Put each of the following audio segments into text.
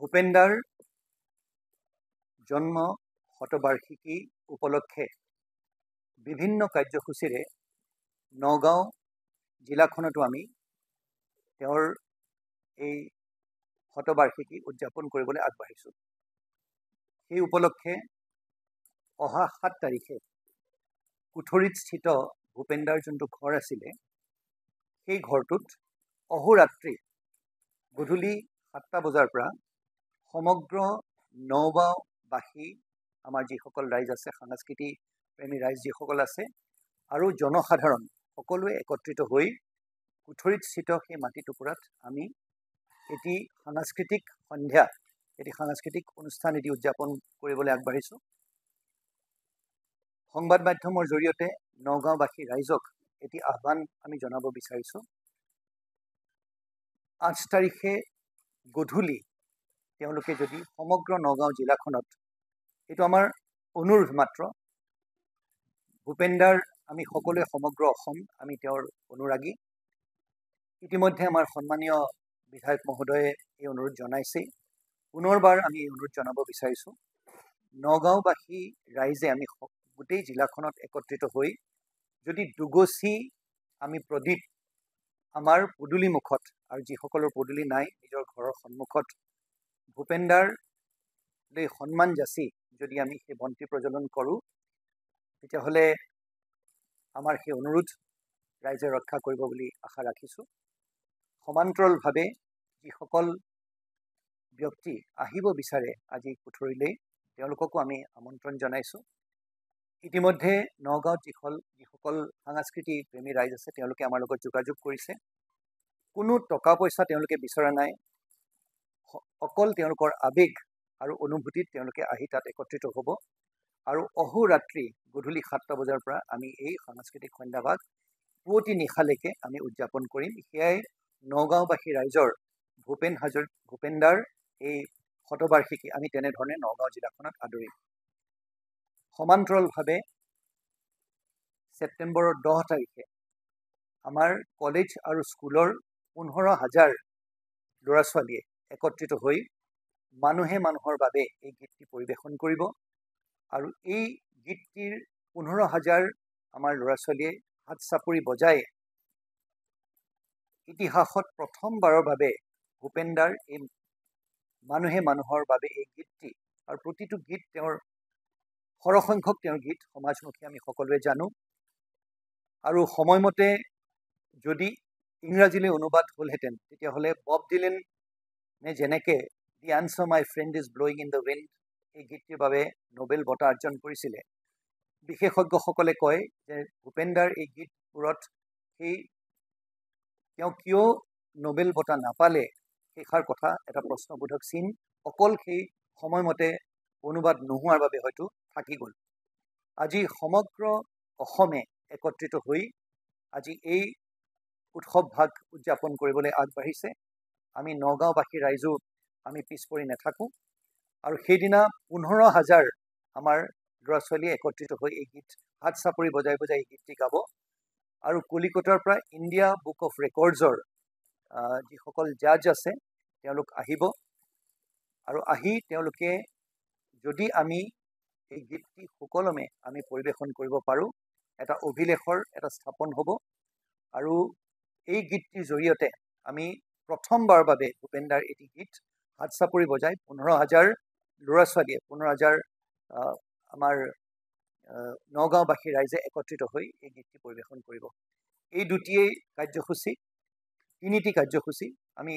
ভূপেন্দাৰ জন্ম শতবাৰ্ষিকী উপলক্ষে বিভিন্ন কাৰ্যসূচীৰে নগাঁও জিলাখনতো আমি তেওঁৰ এই শতবাৰ্ষিকী উদযাপন কৰিবলৈ আগবাঢ়িছোঁ। সেই উপলক্ষে অহা 7 তাৰিখে কুঠৰীত স্থিত ভূপেন্দাৰ যোনটো ঘৰ আছিলে সেই ঘৰটোত অহোৰাত্ৰি গধূলি 7টা বজাৰ পৰা সমগ্ৰ নগাঁওবাসী আমাৰ যিসকল ৰাইজ আছে, সাংস্কৃতিক প্ৰেমী ৰাইজ যিসকল আছে আৰু জনসাধাৰণ সকলোৱে একত্ৰিত হৈ কুঠৰীত স্থিত সেই মাটি টুকুৰাত আমি এটি সাংস্কৃতিক সন্ধ্যা, এটি সাংস্কৃতিক অনুষ্ঠান এটি উদযাপন কৰিবলৈ আগবাঢ়িছোঁ। সংবাদ মাধ্যমৰ জৰিয়তে নগাঁওবাসী ৰাইজক এটি আহ্বান আমি জনাব বিচাৰিছোঁ। 8 তাৰিখে গধূলি তেওঁলোকে যদি সমগ্ৰ নগাঁও জিলাখনত, এইটো আমাৰ অনুৰোধ মাত্ৰ, ভূপেন্দাৰ আমি সকলোৱে সমগ্ৰ অসম আমি তেওঁৰ অনুৰাগী। ইতিমধ্যে আমাৰ সন্মানীয় বিধায়ক মহোদয়ে এই অনুৰোধ জনাইছেই। পুনৰবাৰ আমি এই অনুৰোধ জনাব বিচাৰিছোঁ, নগাঁওবাসী ৰাইজে আমি গোটেই জিলাখনত একত্ৰিত হৈ যদি দুগছি আমি প্ৰদীপ আমাৰ পদূলি মুখত, আৰু যিসকলৰ পদূলি নাই নিজৰ ঘৰৰ সন্মুখত ভূপেন্দাৰলৈ সন্মান যাচি যদি আমি সেই বন্তি প্ৰজ্বলন কৰোঁ, তেতিয়াহ'লে আমাৰ সেই অনুৰোধ ৰাইজে ৰক্ষা কৰিব বুলি আশা ৰাখিছোঁ। সমান্তৰালভাৱে যিসকল ব্যক্তি আহিব বিচাৰে আজি কুঠৰীলৈ, তেওঁলোককো আমি আমন্ত্ৰণ জনাইছোঁ। ইতিমধ্যে নগাঁৱত যিসকল সাংস্কৃতিক প্ৰেমী ৰাইজ আছে তেওঁলোকে আমাৰ লগত যোগাযোগ কৰিছে। কোনো টকা পইচা তেওঁলোকে বিচৰা নাই, অকল তেওঁলোকৰ আৱেগ আৰু অনুভূতিত তেওঁলোকে আহি তাত একত্ৰিত হ'ব আৰু অহোৰাত্ৰি গধূলি 7টা বজাৰ পৰা আমি এই সাংস্কৃতিক সন্ধ্যাভাগ পুৱতি নিশালৈকে আমি উদযাপন কৰিম। সেয়াই নগাঁওবাসী ৰাইজৰ ভূপেন্দাৰ এই শতবাৰ্ষিকী আমি তেনেধৰণে নগাঁও জিলাখনত আদৰিম। সমান্তৰালভাৱে ছেপ্টেম্বৰৰ 10 তাৰিখে আমাৰ কলেজ আৰু স্কুলৰ 15,000 ল'ৰা ছোৱালীয়ে একত্ৰিত হৈ মানুহে মানুহৰ বাবে এই গীতটি পৰিৱেশন কৰিব আৰু এই গীতটিৰ 15,000 আমাৰ ল'ৰা ছোৱালীয়ে হাত চাপৰি বজাই ইতিহাসত প্ৰথমবাৰৰ বাবে ভূপেন্দাৰ এই মানুহে মানুহৰ বাবে এই গীতটি, আৰু প্ৰতিটো গীত তেওঁৰ সৰহসংখ্যক তেওঁৰ গীত সমাজমুখী আমি সকলোৱে জানো, আৰু সময়মতে যদি ইংৰাজীলৈ অনুবাদ হ'লহেঁতেন তেতিয়াহ'লে বব ডিলেনে যেনেকৈ the answer my friend is blowing in the wind এই গীতটিৰ বাবে নোবেল বঁটা অৰ্জন কৰিছিলে। বিশেষজ্ঞসকলে কয় যে ভূপেন্দাৰ এই গীতবোৰত তেওঁ কিয় নোবেল বঁটা নাপালে সেইষাৰ কথা এটা প্ৰশ্নবোধক চিন অকল সেই সময়মতে অনুবাদ নোহোৱাৰ বাবে হয়তো থাকি গ'ল। আজি সমগ্ৰ অসমে একত্ৰিত হৈ আজি এই উৎসৱ ভাগ উদযাপন কৰিবলৈ আগবাঢ়িছে। আমি নগাঁওবাসী ৰাইজো আমি পিছ পৰি নাথাকোঁ আৰু সেইদিনা 15,000 আমাৰ ল'ৰা ছোৱালীয়ে একত্ৰিত হৈ এই গীত হাত চাপৰি বজাই বজাই এই গীতটি গাব আৰু কলিকতাৰ পৰা ইণ্ডিয়া বুক অফ ৰেকৰ্ডছৰ যিসকল জাজ আছে তেওঁলোক আহিব আৰু আহি তেওঁলোকে যদি আমি এই গীতটি সুকলমে আমি পৰিৱেশন কৰিব পাৰোঁ, এটা অভিলেখৰ এটা স্থাপন হ'ব আৰু এই গীতটিৰ জৰিয়তে আমি প্ৰথমবাৰৰ বাবে ভূপেন্দাৰ এটি গীত হাত চাপৰি বজাই 15,000 ল'ৰা ছোৱালীয়ে 15,000 আমাৰ নগাঁওবাসী ৰাইজে একত্ৰিত হৈ এই গীতটি পৰিৱেশন কৰিব। এই দুটিয়েই কাৰ্যসূচী, 3টি কাৰ্যসূচী আমি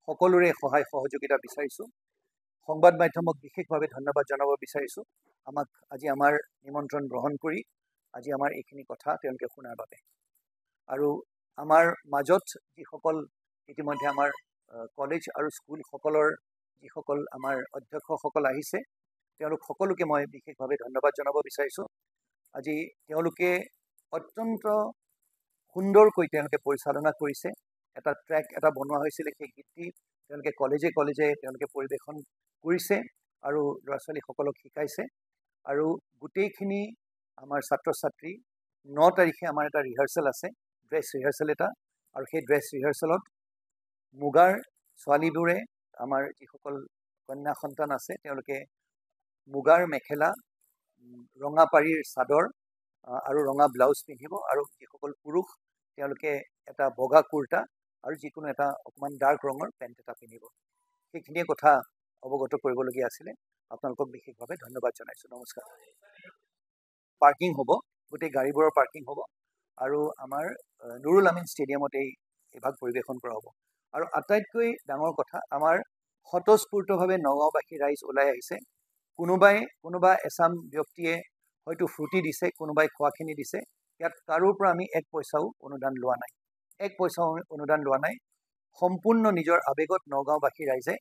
সকলোৰে সহায় সহযোগিতা বিচাৰিছোঁ। সংবাদ মাধ্যমক বিশেষভাৱে ধন্যবাদ জনাব বিচাৰিছোঁ আমাক আজি আমাৰ নিমন্ত্ৰণ গ্ৰহণ কৰি আজি আমাৰ এইখিনি কথা তেওঁলোকে শুনাৰ বাবে। আৰু আমাৰ মাজত যিসকল ইতিমধ্যে আমাৰ কলেজ আৰু স্কুলসকলৰ যিসকল আমাৰ অধ্যক্ষসকল আহিছে তেওঁলোক সকলোকে মই বিশেষভাৱে ধন্যবাদ জনাব বিচাৰিছোঁ। আজি তেওঁলোকে অত্যন্ত সুন্দৰকৈ তেওঁলোকে পৰিচালনা কৰিছে। এটা ট্ৰেক এটা বনোৱা হৈছিলে, সেই গীতটি তেওঁলোকে কলেজে কলেজে তেওঁলোকে পৰিৱেশন কৰিছে আৰু ল'ৰা ছোৱালীসকলক শিকাইছে আৰু গোটেইখিনি আমাৰ ছাত্ৰ ছাত্ৰী 9 তাৰিখে আমাৰ এটা ৰিহাৰ্চেল আছে, ড্ৰেছ ৰিহাৰ্চেল এটা, আৰু সেই ড্ৰেছ ৰিহাৰ্চেলত মুগাৰ ছোৱালীবোৰে আমাৰ যিসকল কন্যা সন্তান আছে তেওঁলোকে মুগাৰ মেখেলা, ৰঙা পাৰীৰ চাদৰ আৰু ৰঙা ব্লাউজ পিন্ধিব, আৰু যিসকল পুৰুষ তেওঁলোকে এটা বগা কুৰ্তা আৰু যিকোনো এটা অকণমান ডাৰ্ক ৰঙৰ পেণ্ট এটা পিন্ধিব। সেইখিনিয়ে কথা অৱগত কৰিবলগীয়া আছিলে। আপোনালোকক বিশেষভাৱে ধন্যবাদ জনাইছোঁ। নমস্কাৰ। পাৰ্কিং হ'ব, গোটেই গাড়ীবোৰৰ পাৰ্কিং হ'ব, আৰু আমাৰ নুৰুল আমিন ষ্টেডিয়ামত এই ভাগ পৰিৱেশন কৰা হ'ব। আৰু আটাইতকৈ ডাঙৰ কথা, আমাৰ স্বতঃস্ফূৰ্তভাৱে নগাঁওবাসী ৰাইজ ওলাই আহিছে। কোনোবা এচাম ব্যক্তিয়ে হয়তো ফ্ৰুটি দিছে, কোনোবাই খোৱাখিনি দিছে। ইয়াত কাৰোৰ পৰা আমি এক পইচাও অনুদান লোৱা নাই, সম্পূৰ্ণ নিজৰ আৱেগত নগাঁওবাসী ৰাইজে,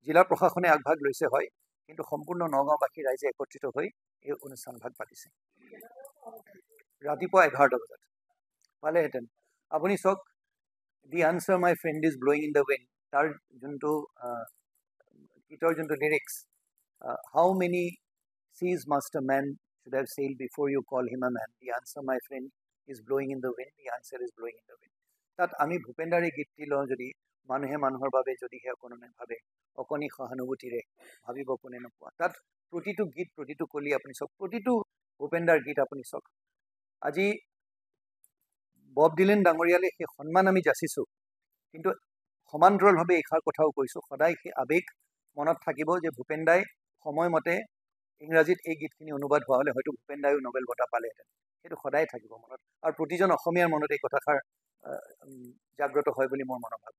জিলা প্ৰশাসনে আগভাগ লৈছে হয়, কিন্তু সম্পূৰ্ণ নগাঁওবাসী ৰাইজে একত্ৰিত হৈ এই অনুষ্ঠান ভাগ পাতিছে। ৰাতিপুৱা 11টা বজাত পালেহেঁতেন। আপুনি চাওক, the answer my friend is blowing in the wind, তাৰ যোনটো গীতৰ যোনটো lyrics, how many seas must a man should have sailed before you call him a man? The answer, my friend, is blowing in the wind. The answer is blowing in the wind. তাত আমি ভূপেন্দাৰী গীতটি লওঁ যদি, মানুহে মানুহৰ বাবে যদিহে অকণে ভাবে, অকণি সহানুভূতিৰে ভাবিব কোনে নোপোৱা। তাত প্ৰতিটো গীত, প্ৰতিটো কলি আপুনি চাওক, প্ৰতিটো ভূপেন্দাৰ গীত আপুনি চাওক। আজি বব ডিলেন ডাঙৰীয়ালে সেই সন্মান আমি যাচিছোঁ, কিন্তু সমান্তৰালভাৱে এইষাৰ কথাও কৈছোঁ, সদায় সেই আৱেগ মনত থাকিব যে ভূপেন্দাই সময়মতে ইংৰাজীত এই গীতখিনি অনুবাদ হোৱা হ'লে হয়তো ভূপেন্দায়ো নোবেল বঁটা পালেহেঁতেন। সেইটো সদায় থাকিব মনত, আৰু প্ৰতিজন অসমীয়াৰ মনত এই কথাষাৰ জাগ্ৰত হয় বুলি মোৰ মনোভাৱ।